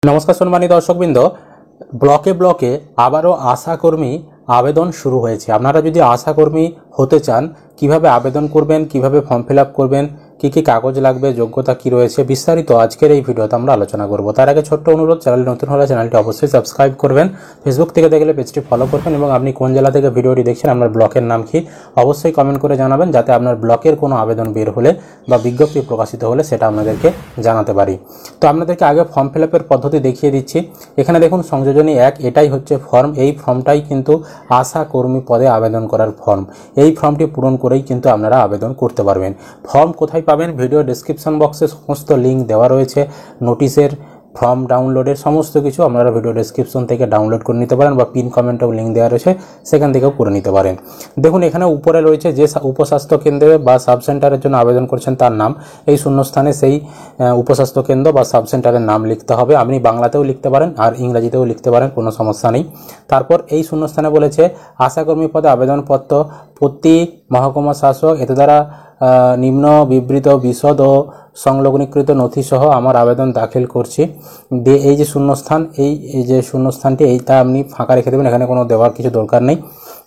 নমস্কার সম্মানিত দর্শকবৃন্দ, ব্লকে ব্লকে আবারও আশাকর্মী আবেদন শুরু হয়েছে। আপনারা যদি আশাকর্মী হতে চান, কিভাবে আবেদন করবেন, কিভাবে ফর্ম ফিল আপ করবেন, কী কী কাগজ লাগবে, যোগ্যতা কী রয়েছে, বিস্তারিত আজকের এই ভিডিওতে আমরা আলোচনা করব। তার আগে ছোট্ট অনুরোধ, চ্যানেল নতুন হলে চ্যানেলটি অবশ্যই সাবস্ক্রাইব করবেন, ফেসবুক থেকে দেখলে পেজটি ফলো করবেন এবং আপনি কোন জেলা থেকে ভিডিওটি দেখছেন, আপনার ব্লকের নাম কি অবশ্যই কমেন্ট করে জানাবেন, যাতে আপনার ব্লকের কোনো আবেদন বের হলে বা বিজ্ঞপ্তি প্রকাশিত হলে সেটা আপনাদেরকে জানাতে পারি। তো আপনাদেরকে আগে ফর্ম ফিল আপের পদ্ধতি দেখিয়ে দিচ্ছি। এখানে দেখুন সংযোজনী 1, এটাই হচ্ছে ফর্ম। এই ফর্মটাই কিন্তু আশা কর্মী পদে আবেদন করার ফর্ম। এই ফর্মটি পূরণ করেই কিন্তু আপনারা আবেদন করতে পারবেন। ফর্ম কোথায় পাবেন? ভিডিও ডেসক্রিপশন বক্সে সমস্ত লিঙ্ক দেওয়া রয়েছে, নোটিশের, ফর্ম ডাউনলোডের সমস্ত কিছু আপনারা ভিডিও ডেসক্রিপশন থেকে ডাউনলোড করে নিতে পারেন বা পিন কমেন্টেও লিঙ্ক দেওয়া রয়েছে, সেখান থেকেও করে নিতে পারেন। দেখুন এখানে উপরে রয়েছে যে উপস্বাস্থ্য কেন্দ্রে বা সাব সেন্টারের জন্য আবেদন করছেন তার নাম, এই শূন্যস্থানে সেই উপস্বাস্থ্য কেন্দ্র বা সাব সেন্টারের নাম লিখতে হবে। আপনি বাংলাতেও লিখতে পারেন আর ইংরাজিতেও লিখতে পারেন, কোনো সমস্যা নেই। তারপর এই শূন্যস্থানে বলেছে আশাকর্মী পদে আবেদনপত্র প্রতি মহকুমা শাসক এতে দ্বারা নিম্ন বিবৃত বিশদ ও সংলগ্নীকৃত নথি সহ আমার আবেদন দাখিল করছি। দিয়ে এই যে শূন্যস্থান, এই যে শূন্যস্থানটি এইটা আপনি ফাঁকা রেখে দেবেন, এখানে কোনো দেওয়ার কিছু দরকার নেই।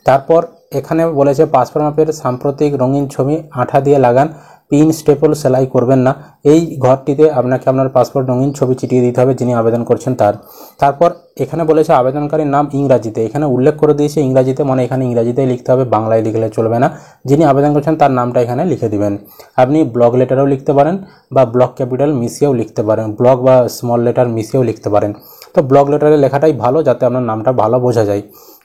তারপর এখানে বলেছে পাসপোর্ট মাপের সাম্প্রতিক রঙিন ছবি আঠা দিয়ে লাগান, পিন স্টেপল সেলাই করবেন না। এই ঘরটিতে আপনাকে আপনার পাসপোর্ট রঙিন ছবি চিটিয়ে দিতে হবে যিনি আবেদন করছেন তার। তারপর এখানে বলেছে আবেদনকারীর নাম ইংরাজিতে, এখানে উল্লেখ করে দিয়েছে ইংরাজিতে, মানে এখানে ইংরাজিতেই লিখতে হবে, বাংলায় লিখলে চলবে না। যিনি আবেদন করছেন তার নামটা এখানে লিখে দিবেন। আপনি ব্লক লেটারও লিখতে পারেন বা ব্লক ক্যাপিটাল মিশিয়েও লিখতে পারেন, ব্লক বা স্মল লেটার মিশিয়েও লিখতে পারেন। তো ব্লক লেটারে লেখাটাই ভালো, যাতে আপনার নামটা ভালো বোঝা যায়।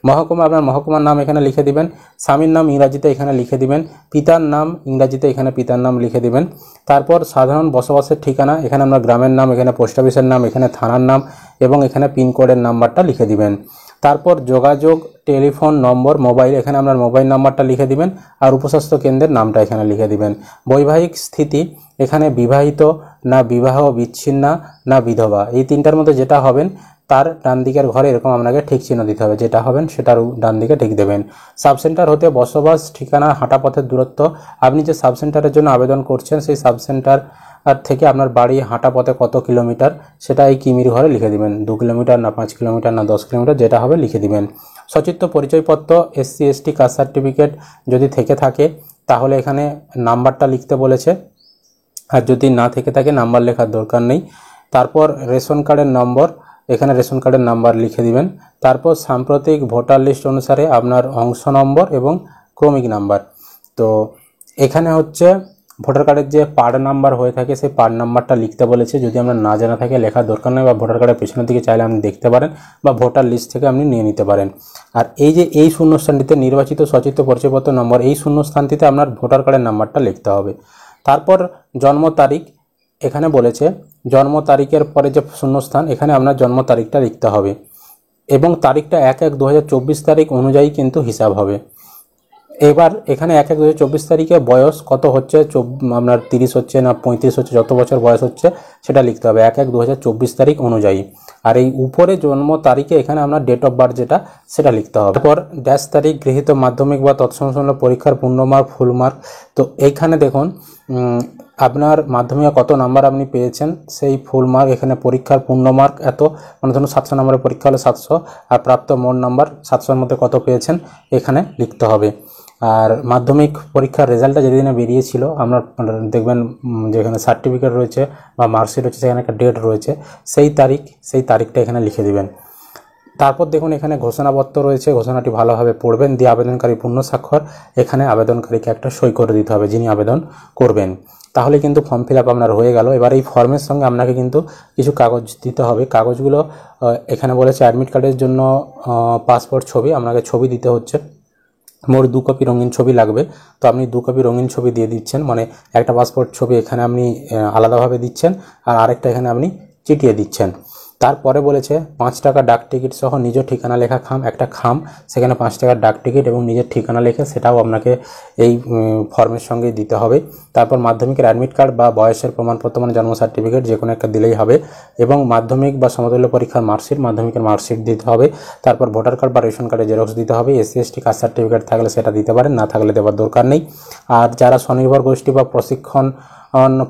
মহকুমা, আপনার মহকুমার নাম এখানে লিখে দিবেন, স্বামীর নাম ইংরাজিতে এখানে লিখে দিবেন, পিতার নাম ইংরাজিতে এখানে পিতার নাম লিখে দিবেন। তারপর সাধারণ বসবাসের ঠিকানা, এখানে আমরা গ্রামের নাম, এখানে পোস্ট অফিসের নাম, এখানে থানার নাম এবং এখানে পিনকোডের নাম্বারটা লিখে দিবেন। তারপর যোগাযোগ টেলিফোন নম্বর, মোবাইল, এখানে আপনার মোবাইল নাম্বারটা লিখে দিবেন আর উপস্বাস্থ্য কেন্দ্রের নামটা এখানে লিখে দিবেন। বৈবাহিক স্থিতি, এখানে বিবাহিত না বিবাহ বিচ্ছিন্না না বিধবা, এই তিনটার মধ্যে যেটা হবেন তার ডান দিকের ঘরে এরকম আপনাকে ঠিক চিহ্ন দিতে হবে, যেটা হবেন সেটার ডান দিকে ঠিক দেবেন। সাবসেন্টার হতে বসবাস ঠিকানা হাঁটা পথের দূরত্ব, আপনি যে সাবসেন্টারের জন্য আবেদন করছেন সেই সাবসেন্টার থেকে আপনার বাড়ি হাঁটা পথে কত কিলোমিটার, সেটা এই কিমির ঘরে লিখে দিবেন। 2 কিলোমিটার না 5 কিলোমিটার না 10 কিলোমিটার, যেটা হবে লিখে দিবেন। সচিত্র পরিচয়পত্র, SC ST কাস্ট সার্টিফিকেট যদি থেকে থাকে তাহলে এখানে নাম্বারটা লিখতে বলেছে, আর যদি না থেকে থাকে নাম্বার লেখার দরকার নেই। তারপর রেশন কার্ডের নম্বর, এখানে রেশন কার্ডের নাম্বার লিখে দিবেন। তারপর সাম্প্রতিক ভোটার লিস্ট অনুসারে আপনার অংশ নম্বর এবং ক্রমিক নাম্বার। তো এখানে হচ্ছে ভোটার কার্ডের যে পার্ট নাম্বার হয়ে থাকে সেই পার্ট নাম্বারটা লিখতে বলেছে, যদি আপনার না জানা থাকে লেখার দরকার নেই, বা ভোটার কার্ডের পেছনের দিকে চাইলে আপনি দেখতে পারেন বা ভোটার লিস্ট থেকে আপনি নিয়ে নিতে পারেন। আর এই যে এই শূন্যস্থানটিতে নির্বাচিত সচিত্র পরিচয়পত্র নম্বর, এই শূন্যস্থানটিতে আপনার ভোটার কার্ডের নাম্বারটা লিখতে হবে। তারপর জন্ম তারিখ, এখানে বলেছে জন্ম তারিখের পরে যে শূন্যস্থান, এখানে আপনার জন্ম তারিখটা লিখতে হবে এবং তারিখটা 1/1/2024 তারিখ অনুযায়ী কিন্তু হিসাব হবে। এবার এখানে 1/1/2024 তারিখে বয়স কত হচ্ছে, আপনার 30 হচ্ছে না 35 হচ্ছে, যত বছর বয়স হচ্ছে সেটা লিখতে হবে 1/1/2024 তারিখ অনুযায়ী। আর এই উপরে জন্ম তারিখে এখানে আপনার ডেট অফ বার্থ যেটা সেটা লিখতে হবে। তারপর ড্যাশ তারিখ গৃহীত মাধ্যমিক বা তৎসংলগ্ন পরীক্ষার পূর্ণ মার্ক, ফুল মার্ক। তো এইখানে দেখুন আপনার মাধ্যমিকে কত নাম্বার আপনি পেয়েছেন সেই ফুল মার্ক, এখানে পরীক্ষার পূর্ণ মার্ক এত, মানে ধরুন 700 নম্বরের পরীক্ষা হলে 700, আর প্রাপ্ত মোট নাম্বার 700-এর মধ্যে কত পেয়েছেন এখানে লিখতে হবে। আর মাধ্যমিক পরীক্ষার রেজাল্টটা যেদিনে বেরিয়েছিল আপনার দেখবেন যেখানে সার্টিফিকেট রয়েছে বা মার্কশিট রয়েছে সেখানে একটা ডেট রয়েছে, সেই তারিখটা এখানে লিখে দিবেন। তারপর দেখুন এখানে ঘোষণাপত্র রয়েছে, ঘোষণাটি ভালোভাবে পড়বেন, দিয়ে আবেদনকারী পূর্ণ স্বাক্ষর, এখানে আবেদনকারীকে একটা সই করে দিতে হবে যিনি আবেদন করবেন। তাহলে কিন্তু ফর্ম ফিল আপ আপনার হয়ে গেল। এবার এই ফর্মের সঙ্গে আপনাকে কিন্তু কিছু কাগজ দিতে হবে। কাগজগুলো এখানে বলেছে অ্যাডমিট কার্ডের জন্য পাসপোর্ট ছবি, আপনাকে ছবি দিতে হচ্ছে, মোট 2 কপি রঙিন ছবি লাগবে। তো আপনি 2 কপি রঙিন ছবি দিয়ে দিচ্ছেন, মানে একটা পাসপোর্ট ছবি এখানে আপনি আলাদাভাবে দিচ্ছেন আর আরেকটা এখানে আপনি চিটিয়ে দিচ্ছেন। তারপরে বলেছে 5 টাকা ডাক টিকিট সহ নিজ ঠিকানা লেখা একটা খাম, সেখানে 5 টাকার ডাক টিকিট এবং নিজের ঠিকানা লেখে সেটাও আপনাকে এই ফর্মের সঙ্গে দিতে হবে। তারপর মাধ্যমিকের অ্যাডমিট কার্ড বা বয়সের প্রমাণপত্র, মানে জন্ম সার্টিফিকেট যে কোনো একটা দিলেই হবে, এবং মাধ্যমিক বা সমতুল্য পরীক্ষার মার্কশিট, মাধ্যমিকের মার্কশিট দিতে হবে। তারপর ভোটার কার্ড বা রেশন কার্ডের জেরক্স দিতে হবে। SC ST কাস্ট সার্টিফিকেট থাকলে সেটা দিতে পারেন, না থাকলে দেওয়ার দরকার নেই। আর যারা স্বনির্ভর গোষ্ঠী বা প্রশিক্ষণ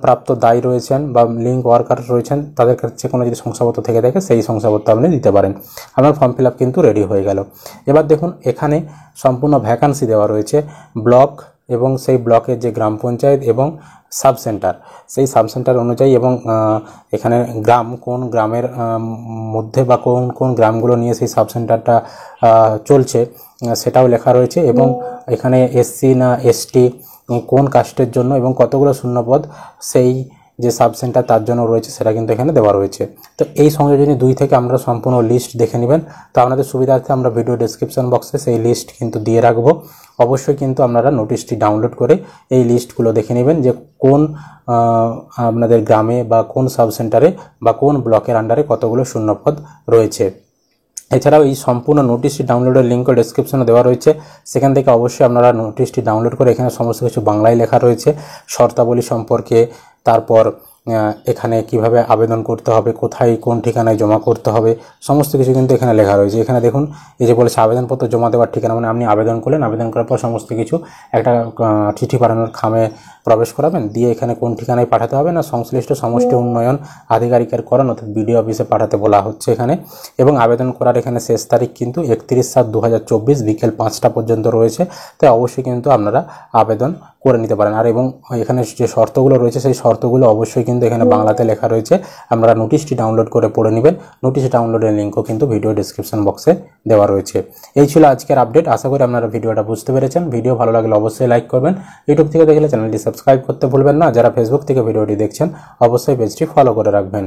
প্রাপ্ত দায়ী রয়েছেন বা লিঙ্ক ওয়ার্কার রয়েছেন, তাদের কাছে কোনো যদি শংসাপত্র থেকে থাকে সেই শংসাপত্র আপনি দিতে পারেন। আপনার ফর্ম ফিল আপ কিন্তু রেডি হয়ে গেল। এবার দেখুন এখানে সম্পূর্ণ ভ্যাকান্সি দেওয়া রয়েছে ব্লক এবং সেই ব্লকের যে গ্রাম পঞ্চায়েত এবং সাব সেন্টার, সেই সাব সেন্টার অনুযায়ী এবং এখানে গ্রাম কোন গ্রামের মধ্যে বা কোন কোন গ্রামগুলো নিয়ে সেই সাব সেন্টারটা চলছে সেটাও লেখা রয়েছে, এবং এখানে এসসি না এসটি কোন কাস্টের জন্য এবং কতগুলো শূন্যপদ সেই যে সাব সেন্টার তার জন্য রয়েছে সেটা কিন্তু এখানে দেওয়া রয়েছে। তো এই সংযোজনী 2 থেকে আমরা সম্পূর্ণ লিস্ট দেখে নেবেন। তো আপনাদের সুবিধার্থে আমরা ভিডিও ডেসক্রিপশন বক্সে সেই লিস্ট কিন্তু দিয়ে রাখবো। অবশ্যই কিন্তু আপনারা নোটিশটি ডাউনলোড করে এই লিস্টগুলো দেখে নেবেন যে কোন আপনাদের গ্রামে বা কোন সাব সেন্টারে বা কোন ব্লকের আন্ডারে কতগুলো শূন্যপদ রয়েছে। এছাড়াও এই সম্পূর্ণ নোটিশটি ডাউনলোডের লিঙ্কও ডেসক্রিপশনে দেওয়া রয়েছে, সেখান থেকে অবশ্যই আপনারা নোটিশটি ডাউনলোড করে এখানে সমস্ত কিছু বাংলায় লেখা রয়েছে, শর্তাবলী সম্পর্কে, তারপর এখানে কিভাবে আবেদন করতে হবে, কোথায় কোন ঠিকানায় জমা করতে হবে, সমস্ত কিছু কিন্তু এখানে লেখা রয়েছে। এখানে দেখুন এই যে বলেছে আবেদনপত্র জমা দেওয়ার ঠিকানা, মানে আপনি আবেদন করলেন, আবেদন করার পর সমস্ত কিছু একটা চিঠি পাঠানোর খামে প্রবেশ করাবেন, দিয়ে এখানে কোন ঠিকানায় পাঠাতে হবে না সংশ্লিষ্ট সমষ্টি উন্নয়ন আধিকারিকের করান অর্থাৎ বিডিও অফিসে পাঠাতে বলা হচ্ছে এখানে। এবং আবেদন করার এখানে শেষ তারিখ কিন্তু 31/7/2024 বিকেল 5টা পর্যন্ত রয়েছে। তাই অবশ্যই কিন্তু আপনারা আবেদন করে নিতে পারেন। আর এবং এখানে যে শর্তগুলো রয়েছে সেই শর্তগুলো অবশ্যই কিন্তু এখানে বাংলাতে লেখা রয়েছে, আপনারা নোটিশটি ডাউনলোড করে পড়ে নেবেন। নোটিশ ডাউনলোডের লিঙ্কও কিন্তু ভিডিও ডেসক্রিপশন বক্সে দেওয়া রয়েছে। এই ছিল আজকের আপডেট। আশা করি আপনারা ভিডিওটা বুঝতে পেরেছেন। ভিডিও ভালো লাগলে অবশ্যই লাইক করবেন। ইউটিউব থেকে দেখলে চ্যানেলটি সাবস্ক্রাইব করতে ভুলবেন না। যারা ফেসবুক থেকে ভিডিওটি দেখছেন অবশ্যই পেজটি ফলো করে রাখবেন।